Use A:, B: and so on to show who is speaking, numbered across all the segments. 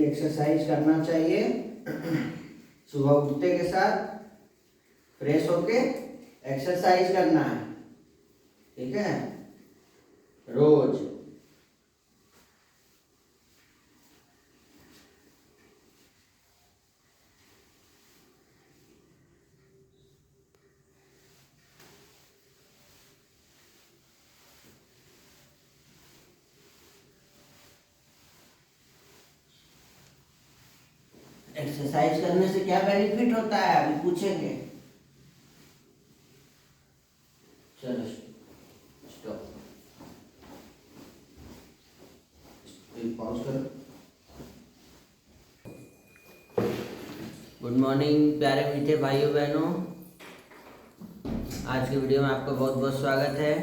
A: Exercise करना चाहिए। सुबह उठते के साथ फ्रेश होके एक्सरसाइज करना है, ठीक है, रोज। एक्सरसाइज करने से क्या बेनिफिट होता है अभी पूछेंगे। चलो स्टॉप, पॉज करो। गुड मॉर्निंग प्यारे मीठे भाइयों बहनों, आज की वीडियो में आपका बहुत बहुत स्वागत है।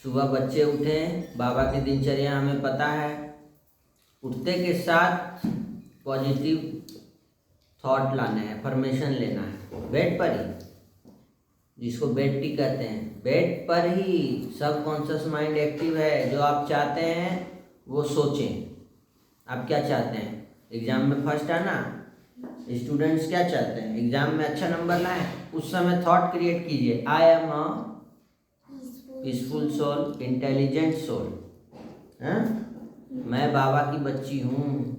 A: सुबह बच्चे उठे, बाबा की दिनचर्या हमें पता है। उठते के साथ पॉजिटिव थॉट लाना है, अफर्मेशन लेना है बेड पर ही, जिसको बेड टी कहते हैं। बेड पर ही सब कॉन्शियस माइंड एक्टिव है। जो आप चाहते हैं वो सोचें। आप क्या चाहते हैं? एग्जाम में फर्स्ट आना। स्टूडेंट्स क्या चाहते हैं? एग्जाम में अच्छा नंबर लाएं। उस समय थॉट क्रिएट कीजिए, I am a peaceful soul, intelligent soul. मैं बाबा की बच्ची हूँ,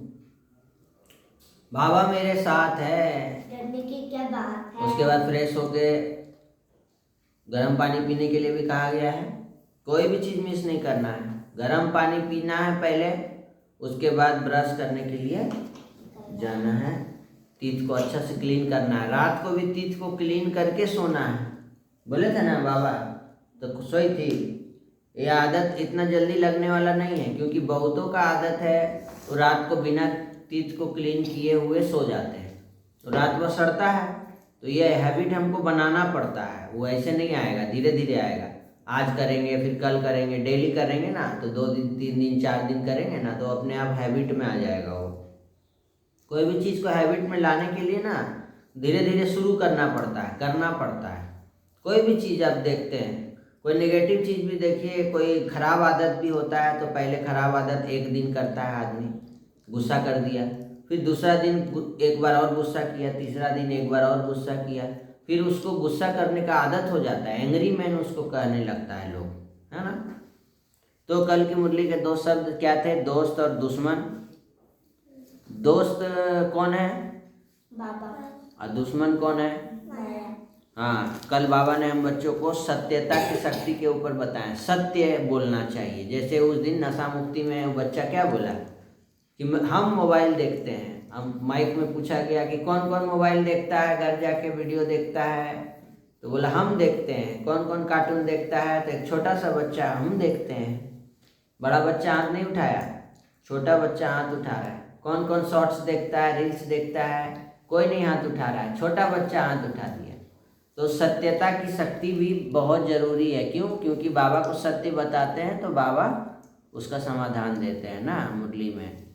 A: बाबा मेरे साथ है।
B: डरने की क्या बात है।
A: उसके बाद फ्रेश होके गर्म पानी पीने के लिए भी कहा गया है। कोई भी चीज़ मिस नहीं करना है। गर्म पानी पीना है पहले, उसके बाद ब्रश करने के लिए जाना है। टीथ को अच्छा से क्लीन करना है। रात को भी टीथ को क्लीन करके सोना है। बोले थे ना बाबा, तो सोई थी। ये आदत इतना जल्दी लगने वाला नहीं है, क्योंकि बहुतों का आदत है वो रात को बिना टीथ को क्लीन किए हुए सो जाते हैं, तो रात भर सड़ता है। तो ये हैबिट हमको बनाना पड़ता है। वो ऐसे नहीं आएगा, धीरे धीरे आएगा। आज करेंगे, फिर कल करेंगे, डेली करेंगे ना, तो 2 दिन 3 दिन 4 दिन करेंगे ना, तो अपने आप हैबिट में आ जाएगा वो। कोई भी चीज़ को हैबिट में लाने के लिए ना धीरे धीरे शुरू करना पड़ता है, करना पड़ता है। कोई भी चीज़ आप देखते हैं, कोई नेगेटिव चीज़ भी देखिए, कोई ख़राब आदत भी होता है। तो पहले ख़राब आदत 1 दिन करता है आदमी, गुस्सा कर दिया, फिर दूसरा दिन एक बार और गुस्सा किया, तीसरा दिन एक बार और गुस्सा किया, फिर उसको गुस्सा करने का आदत हो जाता है। एंग्री मैन उसको कहने लगता है लोग, है ना। तो कल की मुरली के 2 शब्द क्या थे? दोस्त और दुश्मन। दोस्त कौन है?
B: बाबा।
A: और दुश्मन कौन है? हाँ, कल बाबा ने हम बच्चों को सत्यता की शक्ति के ऊपर बताया। सत्य बोलना चाहिए। जैसे उस दिन नशा मुक्ति में वो बच्चा क्या बोला कि हम मोबाइल देखते हैं। हम माइक में पूछा गया कि कौन कौन मोबाइल देखता है, घर जाके वीडियो देखता है, तो बोला हम देखते हैं। कौन कौन कार्टून देखता है? तो एक छोटा सा बच्चा, हम देखते हैं। बड़ा बच्चा हाथ नहीं उठाया, छोटा बच्चा हाथ उठा रहा है। कौन कौन शॉर्ट्स देखता है, रील्स देखता है? कोई नहीं हाथ उठा रहा है, छोटा बच्चा हाथ उठा दिया। तो सत्यता की शक्ति भी बहुत ज़रूरी है। क्यों? क्योंकि बाबा को सत्य बताते हैं तो बाबा उसका समाधान देते हैं ना मुरली में।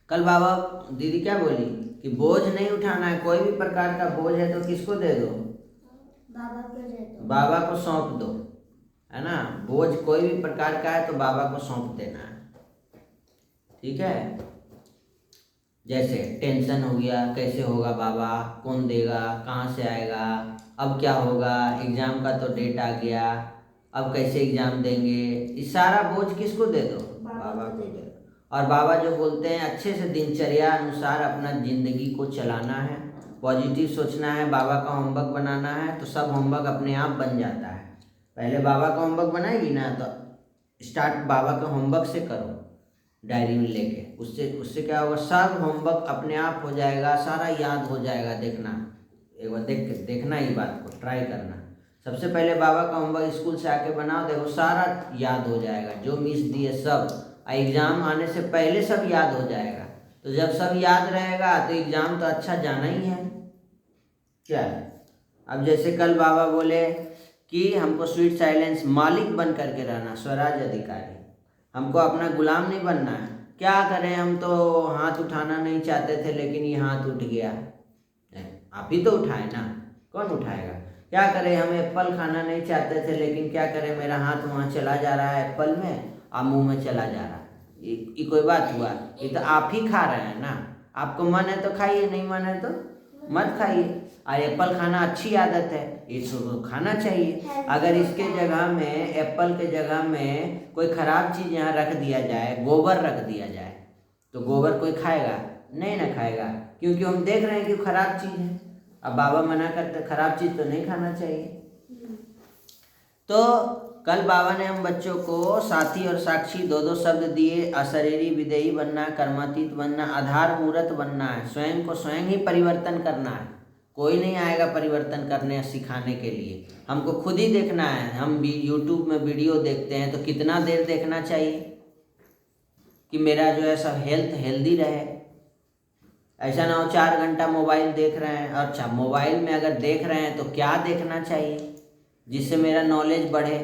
A: कल बाबा दीदी क्या बोली कि बोझ नहीं उठाना है। कोई भी प्रकार का बोझ है तो किसको दे दो?
B: बाबा को दे दो,
A: बाबा को सौंप दो, है ना। बोझ कोई भी प्रकार का है तो बाबा को सौंप देना है, ठीक है। जैसे टेंशन हो गया, कैसे होगा बाबा, कौन देगा, कहाँ से आएगा, अब क्या होगा, एग्ज़ाम का तो डेट आ गया, अब कैसे एग्ज़ाम देंगे, इस सारा बोझ किसको दे दो? बाबा को दे दो। और बाबा जो बोलते हैं अच्छे से दिनचर्या अनुसार अपना ज़िंदगी को चलाना है, पॉजिटिव सोचना है, बाबा का होमवर्क बनाना है, तो सब होमवर्क अपने आप बन जाता है। पहले बाबा का होमवर्क बनाएगी ना, तो स्टार्ट बाबा का होमवर्क से करो, डायरी में लेके। उससे क्या होगा? सब होमवर्क अपने आप हो जाएगा, सारा याद हो जाएगा। देखना, एक बार देखना ही बात को ट्राई करना। सबसे पहले बाबा का होमवर्क स्कूल से आके बनाओ, देखो सारा याद हो जाएगा, जो मिस दिए सब। एग्ज़ाम आने से पहले सब याद हो जाएगा। तो जब सब याद रहेगा तो एग्ज़ाम तो अच्छा जाना ही है। क्या है? अब जैसे कल बाबा बोले कि हमको स्वीट साइलेंस मालिक बन करके रहना, स्वराज अधिकारी। हमको अपना गुलाम नहीं बनना है। क्या करें, हम तो हाथ उठाना नहीं चाहते थे, लेकिन ये हाथ उठ गया। आप ही तो उठाए ना, कौन उठाएगा? क्या करें, हम एप्पल खाना नहीं चाहते थे, लेकिन क्या करें, मेरा हाथ वहाँ चला जा रहा है एप्पल में, और मुँह में चला जा रहा है। ये कोई बात हुआ? ये तो आप ही खा रहे हैं ना। आपको मन है तो खाइए, नहीं मन है तो मत खाइए। और एप्पल खाना अच्छी आदत है, इसको खाना चाहिए। अगर इसके जगह में, एप्पल के जगह में कोई ख़राब चीज़ यहाँ रख दिया जाए, गोबर रख दिया जाए, तो गोबर कोई खाएगा? नहीं ना खाएगा, क्योंकि हम देख रहे हैं कि खराब चीज़ है। अब बाबा मना करते खराब चीज़ तो नहीं खाना चाहिए। तो कल बाबा ने हम बच्चों को साथी और साक्षी दो शब्द दिए। अशरीरी विदेही बनना, कर्मातीत बनना, आधार मूर्त बनना है। स्वयं को स्वयं ही परिवर्तन करना है। कोई नहीं आएगा परिवर्तन करने सिखाने के लिए, हमको खुद ही देखना है। हम भी यूट्यूब में वीडियो देखते हैं तो कितना देर देखना चाहिए कि मेरा जो है सब हेल्दी रहे। ऐसा ना हो 4 घंटा मोबाइल देख रहे हैं। अच्छा, मोबाइल में अगर देख रहे हैं तो क्या देखना चाहिए जिससे मेरा नॉलेज बढ़े?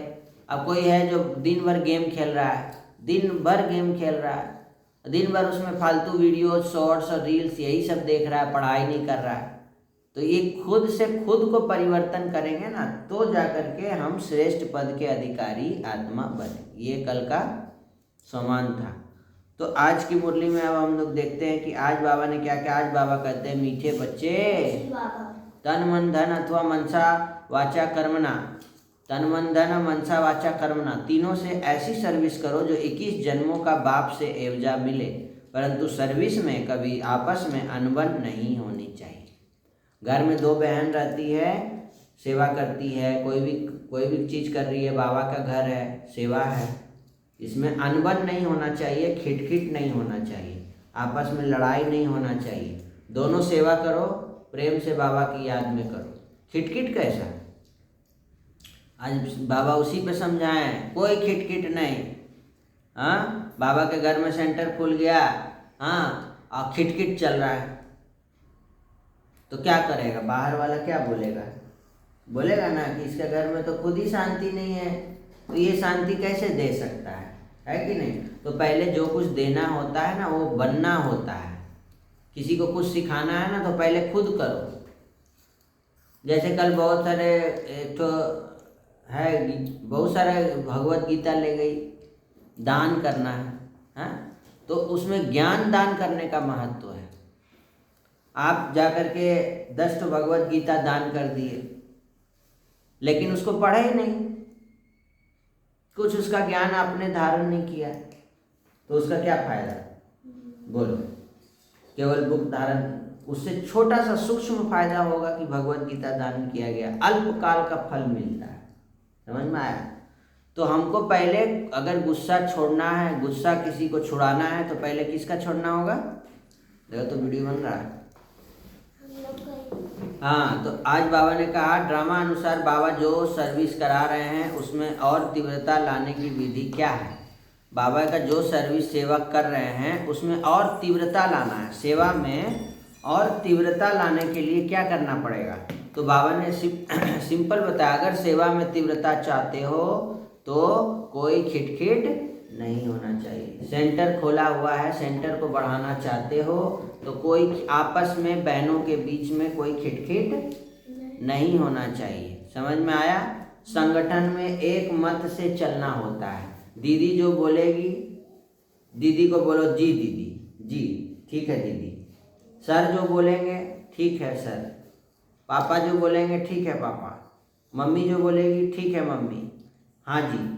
A: अब कोई है जो दिन भर गेम खेल रहा है, दिन भर गेम खेल रहा है, दिन भर उसमें फालतू वीडियो, शॉर्ट्स और रील्स यही सब देख रहा है, पढ़ाई नहीं कर रहा है। तो ये खुद से खुद को परिवर्तन करेंगे ना, तो जा करके हम श्रेष्ठ पद के अधिकारी आत्मा बने। ये कल का सम्मान था। तो आज की मुरली में अब हम लोग देखते हैं कि आज बाबा ने क्या क्या। आज बाबा कहते हैं, मीठे बच्चे, तन मन धन अथवा मनसा वाचा कर्मणा, तन मन धन मनसा वाचा कर्मणा, तीनों से ऐसी सर्विस करो जो 21 जन्मों का बाप से एवजा मिले, परंतु सर्विस में कभी आपस में अनबन नहीं होनी चाहिए। घर में 2 बहन रहती है, सेवा करती है, कोई भी चीज़ कर रही है, बाबा का घर है, सेवा है, इसमें अनबन नहीं होना चाहिए, खिटखिट नहीं होना चाहिए, आपस में लड़ाई नहीं होना चाहिए। दोनों सेवा करो, प्रेम से बाबा की याद में करो। खिटखिट कैसा? आज बाबा उसी पे समझाएं, कोई खिटखिट नहीं। हाँ, बाबा के घर में सेंटर खुल गया, हाँ, और खिटखिट चल रहा है तो क्या करेगा? बाहर वाला क्या बोलेगा? बोलेगा ना कि इसके घर में तो खुद ही शांति नहीं है, तो ये शांति कैसे दे सकता है कि नहीं? तो पहले जो कुछ देना होता है ना, वो बनना होता है। किसी को कुछ सिखाना है ना, तो पहले खुद करो। जैसे कल बहुत सारे तो है, बहुत सारे भगवत गीता ले गई, दान करना है, हाँ? तो उसमें ज्ञान दान करने का महत्व है। आप जाकर के 10 तो भगवत गीता दान कर दिए, लेकिन उसको पढ़ा ही नहीं, कुछ उसका ज्ञान आपने धारण नहीं किया, तो उसका क्या फायदा? बोलो। केवल बुक धारण, उससे छोटा सा सूक्ष्म फायदा होगा कि भगवत गीता दान किया गया, अल्पकाल का फल मिलता है। समझ में आया? तो हमको पहले अगर गुस्सा छोड़ना है, गुस्सा किसी को छुड़ाना है, तो पहले किसका छोड़ना होगा? देखो तो वीडियो बन रहा है। हाँ, तो आज बाबा ने कहा, ड्रामा अनुसार बाबा जो सर्विस करा रहे हैं उसमें और तीव्रता लाने की विधि क्या है? बाबा का जो सर्विस सेवा कर रहे हैं उसमें और तीव्रता लाना है। सेवा में और तीव्रता लाने के लिए क्या करना पड़ेगा? तो बाबा ने सिंपल बताया, अगर सेवा में तीव्रता चाहते हो तो कोई खिटखिट नहीं होना चाहिए। सेंटर खोला हुआ है, सेंटर को बढ़ाना चाहते हो तो कोई आपस में, बहनों के बीच में कोई खिटखिट नहीं होना चाहिए। समझ में आया? संगठन में एक मत से चलना होता है। दीदी जो बोलेगी, दीदी को बोलो जी दीदी, जी ठीक है दीदी। सर जो बोलेंगे, ठीक है सर। पापा जो बोलेंगे, ठीक है पापा। मम्मी जो बोलेगी, ठीक है मम्मी, हाँ जी।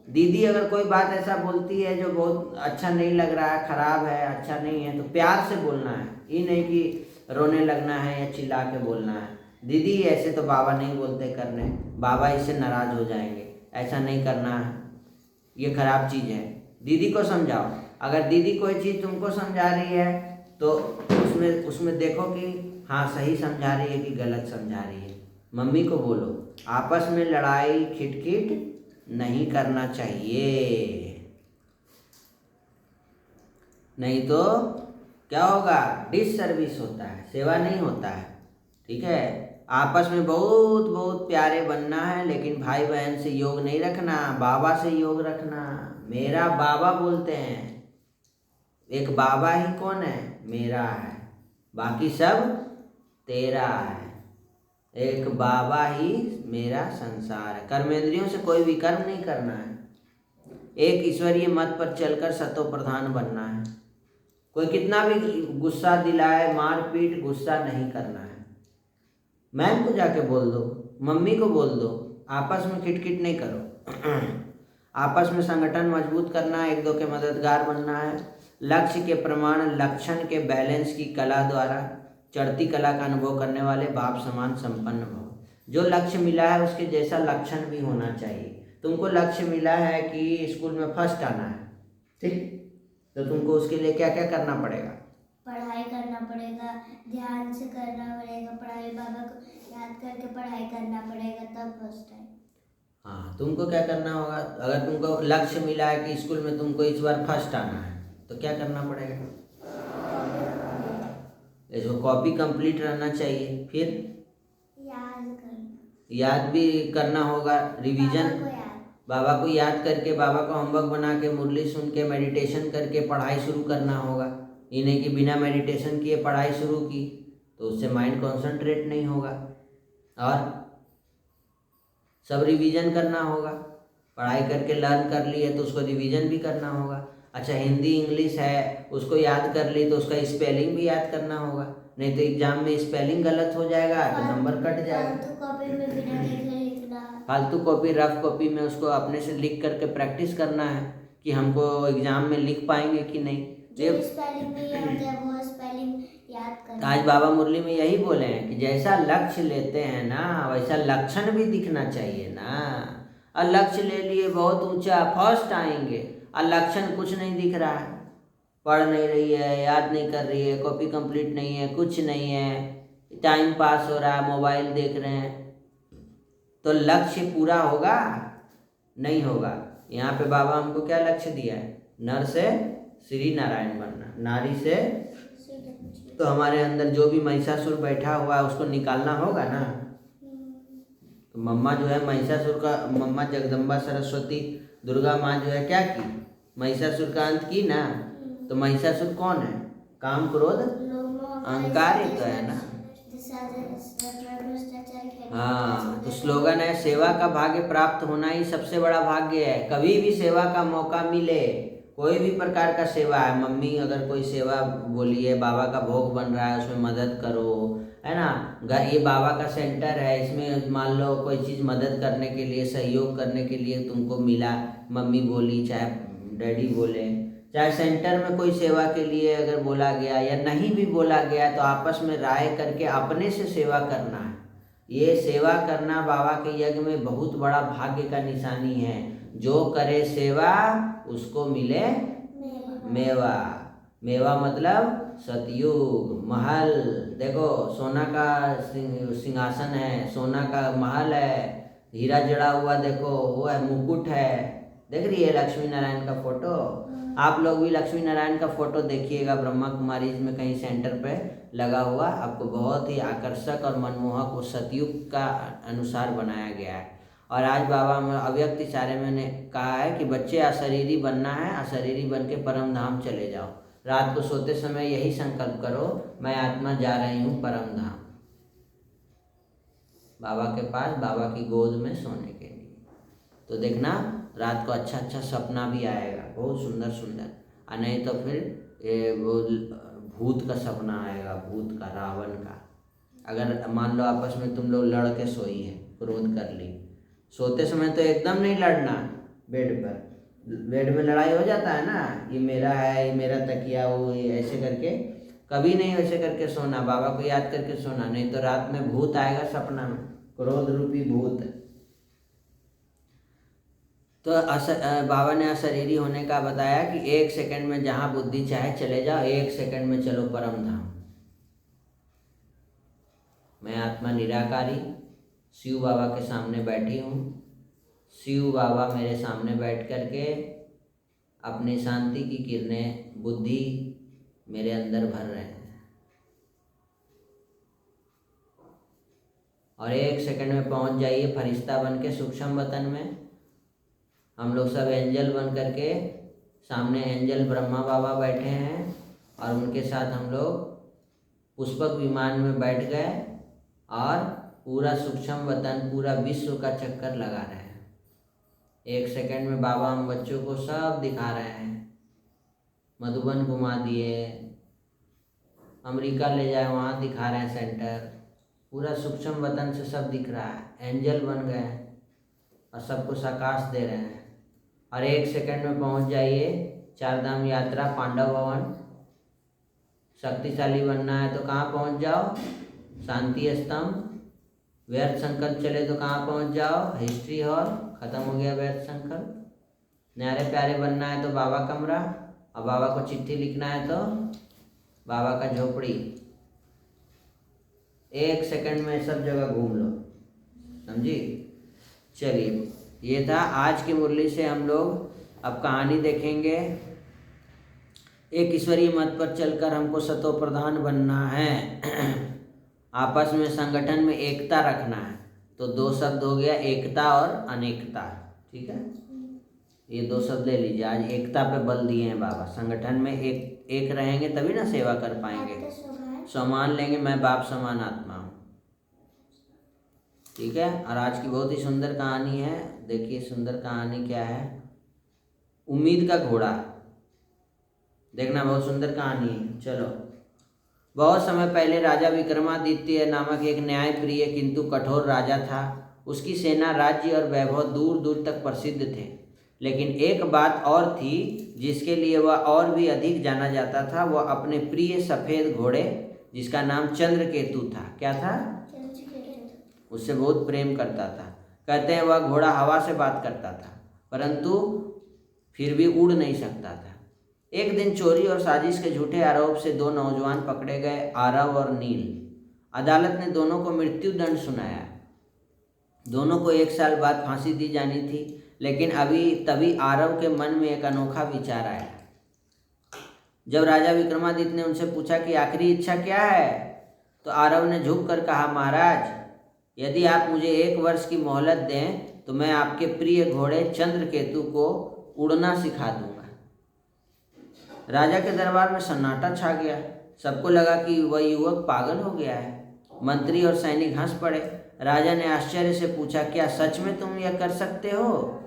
A: दीदी अगर कोई बात ऐसा बोलती है जो बहुत अच्छा नहीं लग रहा है, खराब है, अच्छा नहीं है, तो प्यार से बोलना है, ये नहीं कि रोने लगना है या चिल्ला के बोलना है। दीदी ऐसे तो बाबा नहीं बोलते करने, बाबा इससे नाराज़ हो जाएंगे, ऐसा नहीं करना है, ये खराब चीज़ है। दीदी को समझाओ। अगर दीदी कोई चीज़ तुमको समझा रही है तो उसमें देखो कि हाँ सही समझा रही है कि गलत समझा रही है। मम्मी को बोलो, आपस में लड़ाई खिटखिट नहीं करना चाहिए, नहीं तो क्या होगा? डिससर्विस होता है, सेवा नहीं होता है। ठीक है? आपस में बहुत बहुत प्यारे बनना है, लेकिन भाई बहन से योग नहीं रखना, बाबा से योग रखना। मेरा बाबा बोलते हैं, एक बाबा ही कौन है? मेरा है, बाकी सब तेरा है। एक बाबा ही मेरा संसार है। कर्मेंद्रियों से कोई भी कर्म नहीं करना है। एक ईश्वरीय मत पर चलकर सतो प्रधान बनना है। कोई कितना भी गुस्सा दिलाए, मार पीट, गुस्सा नहीं करना है। मैम को जाके बोल दो, मम्मी को बोल दो, आपस में खिटखिट नहीं करो। आपस में संगठन मजबूत करना है, एक दो के मददगार बनना है। लक्ष्य के प्रमाण लक्षण के बैलेंस की कला द्वारा चढ़ती कला का अनुभव करने वाले बाप समान संपन्न भव। जो लक्ष्य मिला है उसके जैसा लक्षण भी होना चाहिए। तुमको लक्ष्य मिला है कि स्कूल में फर्स्ट आना है, ठीक, तो तुमको उसके लिए क्या क्या करना पड़ेगा?
B: पढ़ाई करना पड़ेगा, ध्यान से करना पड़ेगा, पढ़ाई बाबा को याद करके पढ़ाई करना पड़ेगा, तब फर्स्ट टाइम।
A: हाँ, तुमको क्या करना होगा? अगर तुमको लक्ष्य मिला है कि स्कूल में तुमको इस बार फर्स्ट आना है तो क्या करना पड़ेगा? इसको कॉपी कंप्लीट रहना चाहिए। फिर याद भी करना होगा, रिवीजन। बाबा को याद करके, बाबा को होमवर्क बना के, मुरली सुन के, मेडिटेशन करके पढ़ाई शुरू करना होगा। ये नहीं कि बिना मेडिटेशन किए पढ़ाई शुरू की तो उससे माइंड कॉन्सेंट्रेट नहीं होगा। और सब रिवीजन करना होगा। पढ़ाई करके लर्न कर लिए तो उसको रिवीजन भी करना होगा। अच्छा, हिंदी इंग्लिश है, उसको याद कर ली तो उसका स्पेलिंग भी याद करना होगा, नहीं तो एग्जाम में स्पेलिंग गलत हो जाएगा तो नंबर कट जाएगा। फालतू कॉपी, रफ कॉपी में उसको अपने से लिख करके प्रैक्टिस करना है कि हमको एग्जाम में लिख पाएंगे कि नहीं।
B: स्पेलिंग नहीं आता है वो स्पेलिंग याद करना।
A: आज बाबा मुरली में यही बोले हैं कि जैसा लक्ष्य लेते हैं ना वैसा लक्षण भी दिखना चाहिए ना। और लक्ष्य ले लिए बहुत ऊंचा, फर्स्ट आएंगे, और लक्षण कुछ नहीं दिख रहा है, पढ़ नहीं रही है, याद नहीं कर रही है, कॉपी कंप्लीट नहीं है, कुछ नहीं है, टाइम पास हो रहा है, मोबाइल देख रहे हैं, तो लक्ष्य पूरा होगा? नहीं होगा। यहाँ पे बाबा हमको क्या लक्ष्य दिया है? नर से श्री नारायण बनना, नारी से तो हमारे अंदर जो भी महिषासुर बैठा हुआ है उसको निकालना होगा ना। तो मम्मा जो है महिषासुर का, मम्मा जगदम्बा सरस्वती दुर्गा माँ जो है क्या की? महिषासुर का अंत की ना। तो महिषासुर कौन है? काम, क्रोध, अहंकार ही तो है ना। हाँ, तो स्लोगन है सेवा का भाग्य प्राप्त होना ही सबसे बड़ा भाग्य है। कभी भी सेवा का मौका मिले, कोई भी प्रकार का सेवा है, मम्मी अगर कोई सेवा बोली है, बाबा का भोग बन रहा है उसमें मदद करो, है ना। ये बाबा का सेंटर है, इसमें मान लो कोई चीज़ मदद करने के लिए, सहयोग करने के लिए तुमको मिला, मम्मी बोली चाहे डैडी बोले, चाहे सेंटर में कोई सेवा के लिए अगर बोला गया या नहीं भी बोला गया तो आपस में राय करके अपने से सेवा करना है। ये सेवा करना बाबा के यज्ञ में बहुत बड़ा भाग्य का निशानी है। जो करे सेवा उसको मिले मेवा। मेवा मतलब सतयुग, महल। देखो सोना का सिंहासन है, सोना का महल है, हीरा जड़ा हुआ देखो वो है, मुकुट है। देख रही है लक्ष्मी नारायण का फोटो? आप लोग भी लक्ष्मी नारायण का फोटो देखिएगा, ब्रह्मा कुमारी में कहीं सेंटर पे लगा हुआ, आपको बहुत ही आकर्षक और मनमोहक वो सतयुग का अनुसार बनाया गया है। और आज बाबा में अव्यक्त इशारे में ने कहा है कि बच्चे अशरीरी बनना है, अशरीरी बन के परम धाम चले जाओ। रात को सोते समय यही संकल्प करो, मैं आत्मा जा रही हूँ परम धाम, बाबा के पास, बाबा की गोद में सोने के लिए। तो देखना रात को अच्छा अच्छा सपना भी आएगा, बहुत सुंदर सुंदर। और नहीं तो फिर वो भूत का सपना आएगा, भूत का, रावण का। अगर मान लो आपस में तुम लोग लड़ के सोई है, क्रोध कर ली, सोते समय तो एकदम नहीं लड़ना। बेड पर, बेड में लड़ाई हो जाता है ना, ये मेरा है, ये मेरा तकिया, वो ये ऐसे करके कभी नहीं वैसे करके सोना, बाबा को याद करके सोना, नहीं तो रात में भूत आएगा सपना में, क्रोध रूपी भूत। तो बाबा ने अशरीरी होने का बताया कि 1 सेकंड में जहाँ बुद्धि चाहे चले जाओ, 1 सेकंड में चलो परम धाम। मैं आत्मा निराकारी शिव बाबा के सामने बैठी हूँ। शिव बाबा मेरे सामने बैठ कर के अपनी शांति की किरणें, बुद्धि मेरे अंदर भर रहे हैं। और 1 सेकंड में पहुँच जाइए फरिश्ता बन के सूक्ष्म वतन में। हम लोग सब एंजल बन करके, सामने एंजल ब्रह्मा बाबा बैठे हैं और उनके साथ हम लोग पुष्पक विमान में बैठ गए और पूरा सूक्ष्म वतन, पूरा विश्व का चक्कर लगा रहे हैं। 1 सेकंड में बाबा हम बच्चों को सब दिखा रहे हैं। मधुबन घुमा दिए, अमेरिका ले जाए वहाँ दिखा रहे हैं सेंटर, पूरा सूक्ष्म वतन से सब दिख रहा है। एंजल बन गए और सबको साकाश दे रहे हैं। और 1 सेकंड में पहुँच जाइए चारधाम यात्रा, पांडव भवन। शक्तिशाली बनना है तो कहाँ पहुँच जाओ? शांति स्तंभ। व्यर्थ संकल्प चले तो कहाँ पहुँच जाओ? History hall. ख़त्म हो गया व्यर्थ संकल्प। न्यारे प्यारे बनना है तो बाबा कमरा, और बाबा को चिट्ठी लिखना है तो बाबा का झोपड़ी। 1 सेकंड में सब जगह घूम लो, समझी? चलिए, ये था आज की मुरली से। हम लोग अब कहानी देखेंगे। एक ईश्वरीय मत पर चलकर हमको सतो प्रधान बनना है। आपस में संगठन में एकता रखना है। तो 2 शब्द हो गया, एकता और अनेकता। ठीक है, ये 2 शब्द ले लीजिए। आज एकता पे बल दिए हैं बाबा। संगठन में एक रहेंगे तभी ना सेवा कर पाएंगे। सम्मान लेंगे, मैं बाप समान आत्मा हूँ। ठीक है, और आज की बहुत ही सुंदर कहानी है। देखिए सुंदर कहानी क्या है। उम्मीद का घोड़ा, देखना बहुत सुंदर कहानी है। चलो, बहुत समय पहले राजा विक्रमादित्य नामक एक न्यायप्रिय किंतु कठोर राजा था। उसकी सेना, राज्य और वैभव दूर दूर तक प्रसिद्ध थे। लेकिन एक बात और थी जिसके लिए वह और भी अधिक जाना जाता था। वह अपने प्रिय सफ़ेद घोड़े, जिसका नाम चंद्रकेतु था। क्या था? उससे बहुत प्रेम करता था। कहते हैं वह घोड़ा हवा से बात करता था, परंतु फिर भी उड़ नहीं सकता था। एक दिन चोरी और साजिश के झूठे आरोप से 2 नौजवान पकड़े गए, आरव और नील। अदालत ने दोनों को मृत्यु दंड सुनाया। दोनों को 1 साल बाद फांसी दी जानी थी। लेकिन तभी आरव के मन में एक अनोखा विचार आया। जब राजा विक्रमादित्य ने उनसे पूछा कि आखिरी इच्छा क्या है, तो आरव ने झुक कर कहा, महाराज, यदि आप मुझे 1 वर्ष की मोहलत दें तो मैं आपके प्रिय घोड़े चंद्रकेतु को उड़ना सिखा दूंगा। राजा के दरबार में सन्नाटा छा गया। सबको लगा कि वह युवक पागल हो गया है। मंत्री और सैनिक हंस पड़े। राजा ने आश्चर्य से पूछा, क्या सच में तुम यह कर सकते हो?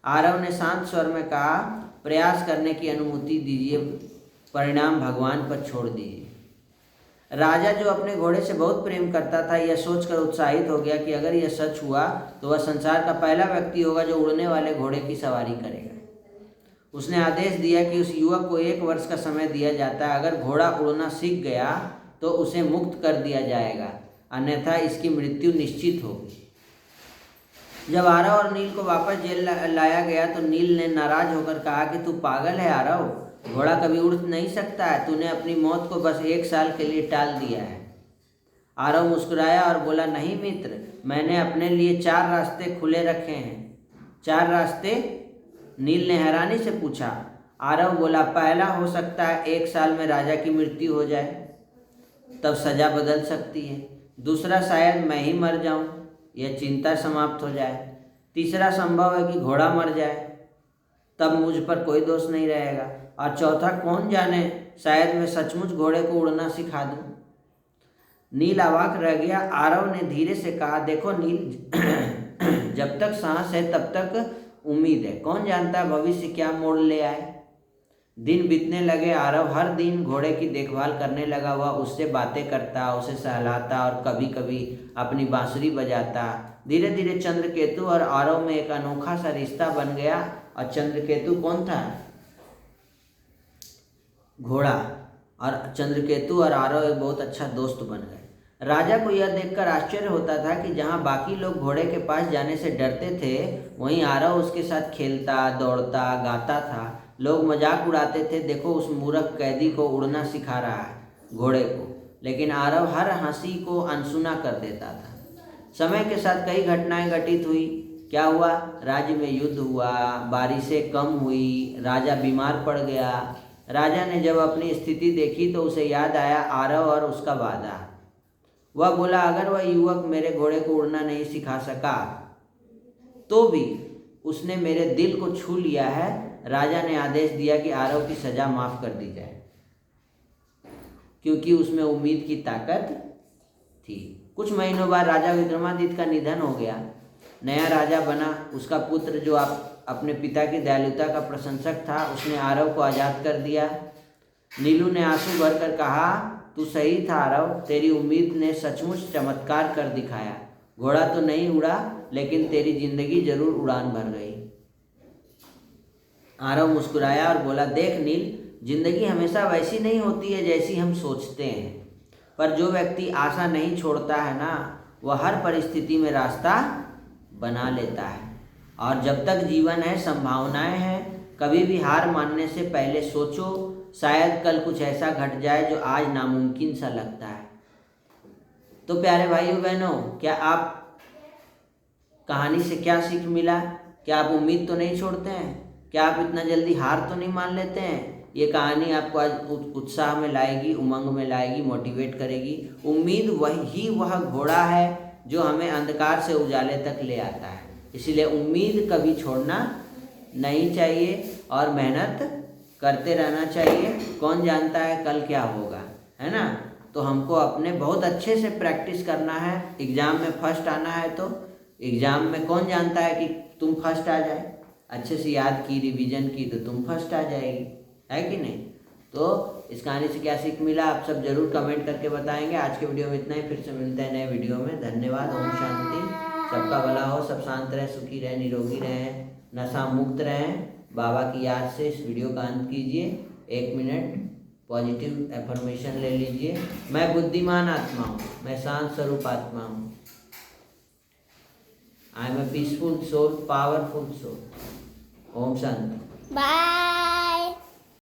A: आरव ने शांत स्वर में कहा, प्रयास करने की अनुमति दीजिए, परिणाम भगवान पर छोड़ दीजिए। राजा, जो अपने घोड़े से बहुत प्रेम करता था, यह सोचकर उत्साहित हो गया कि अगर यह सच हुआ तो वह संसार का पहला व्यक्ति होगा जो उड़ने वाले घोड़े की सवारी करेगा। उसने आदेश दिया कि उस युवक को 1 वर्ष का समय दिया जाता है। अगर घोड़ा उड़ना सीख गया तो उसे मुक्त कर दिया जाएगा, अन्यथा इसकी मृत्यु निश्चित होगी। जब आरव और नील को वापस जेल लाया गया तो नील ने नाराज होकर कहा कि तू पागल है आरव, घोड़ा कभी उड़ नहीं सकता है। तूने अपनी मौत को बस 1 साल के लिए टाल दिया है। आरव मुस्कुराया और बोला, नहीं मित्र, मैंने अपने लिए 4 रास्ते खुले रखे हैं। 4 रास्ते? नील ने हैरानी से पूछा। आरव बोला, पहला हो सकता है 1 साल में राजा की मृत्यु हो जाए, तब सजा बदल सकती है। दूसरा, शायद मैं ही मर जाऊं, यह चिंता समाप्त हो जाए। तीसरा संभव है कि घोड़ा मर जाए, तब मुझ पर कोई दोष नहीं रहेगा। और चौथा, कौन जाने, शायद मैं सचमुच घोड़े को उड़ना सिखा दूं। नील अवाक रह गया। आरव ने धीरे से कहा, देखो नील, जब तक सांस है तब तक उम्मीद है। कौन जानता है भविष्य क्या मोड़ ले आए। दिन बीतने लगे। आरव हर दिन घोड़े की देखभाल करने लगा। वह उससे बातें करता, उसे सहलाता और कभी कभी अपनी बांसुरी बजाता। धीरे धीरे चंद्रकेतु और आरव में एक अनोखा सा रिश्ता बन गया। और चंद्रकेतु कौन था? घोड़ा। और चंद्रकेतु और आरव एक बहुत अच्छा दोस्त बन गए। राजा को यह देखकर आश्चर्य होता था कि जहाँ बाकी लोग घोड़े के पास जाने से डरते थे, वहीं आरव उसके साथ खेलता, दौड़ता, गाता था। लोग मजाक उड़ाते थे, देखो उस मूर्ख कैदी को उड़ना सिखा रहा है घोड़े को। लेकिन आरव हर हंसी को अनसुना कर देता था। समय के साथ कई घटनाएं घटित हुई। क्या हुआ? राज्य में युद्ध हुआ, बारिशें कम हुई, राजा बीमार पड़ गया। राजा ने जब अपनी स्थिति देखी तो उसे याद आया आरव और उसका वादा। वह बोला, अगर वह युवक मेरे घोड़े को उड़ना नहीं सिखा सका तो भी उसने मेरे दिल को छू लिया है। राजा ने आदेश दिया कि आरव की सजा माफ कर दी जाए, क्योंकि उसमें उम्मीद की ताकत थी। कुछ महीनों बाद राजा विक्रमादित्य का निधन हो गया। नया राजा बना। उसका पुत्र जो अपने पिता की दयालुता का प्रशंसक था, उसने आरव को आज़ाद कर दिया। नीलू ने आंसू भरकर कहा, तू सही था आरव, तेरी उम्मीद ने सचमुच चमत्कार कर दिखाया। घोड़ा तो नहीं उड़ा, लेकिन तेरी जिंदगी जरूर उड़ान भर गई। आरव मुस्कुराया और बोला, देख नील, जिंदगी हमेशा वैसी नहीं होती है जैसी हम सोचते हैं, पर जो व्यक्ति आशा नहीं छोड़ता है ना, वह हर परिस्थिति में रास्ता बना लेता है। और जब तक जीवन है, संभावनाएं हैं। कभी भी हार मानने से पहले सोचो, शायद कल कुछ ऐसा घट जाए जो आज नामुमकिन सा लगता है। तो प्यारे भाइयों बहनों, क्या आप कहानी से क्या सीख मिला? क्या आप उम्मीद तो नहीं छोड़ते हैं? क्या आप इतना जल्दी हार तो नहीं मान लेते हैं? ये कहानी आपको आज उत्साह में लाएगी, उमंग में लाएगी, मोटिवेट करेगी। उम्मीद वह घोड़ा है जो हमें अंधकार से उजाले तक ले आता है। इसीलिए उम्मीद कभी छोड़ना नहीं चाहिए और मेहनत करते रहना चाहिए। कौन जानता है कल क्या होगा, है ना? तो हमको अपने बहुत अच्छे से प्रैक्टिस करना है। एग्ज़ाम में फर्स्ट आना है तो एग्ज़ाम में कौन जानता है कि तुम फर्स्ट आ जाए? अच्छे से याद की, रिवीजन की तो तुम फर्स्ट आ जाएगी, है कि नहीं? तो इस कहानी से क्या सीख मिला आप सब जरूर कमेंट करके बताएंगे। आज के वीडियो में इतना ही, फिर से मिलते हैं नए वीडियो में। धन्यवाद। ओम शांति। सबका भला हो, सब शांत रहें, सुखी रहें, निरोगी रहें, नशा मुक्त रहें। बाबा की याद से इस वीडियो का अंत कीजिए। 1 मिनट पॉजिटिव एफर्मेशन ले लीजिए। मैं बुद्धिमान आत्मा हूँ, मैं शांत स्वरूप आत्मा हूँ। I am a peaceful soul, powerful soul. ओम शांति।
B: बाय।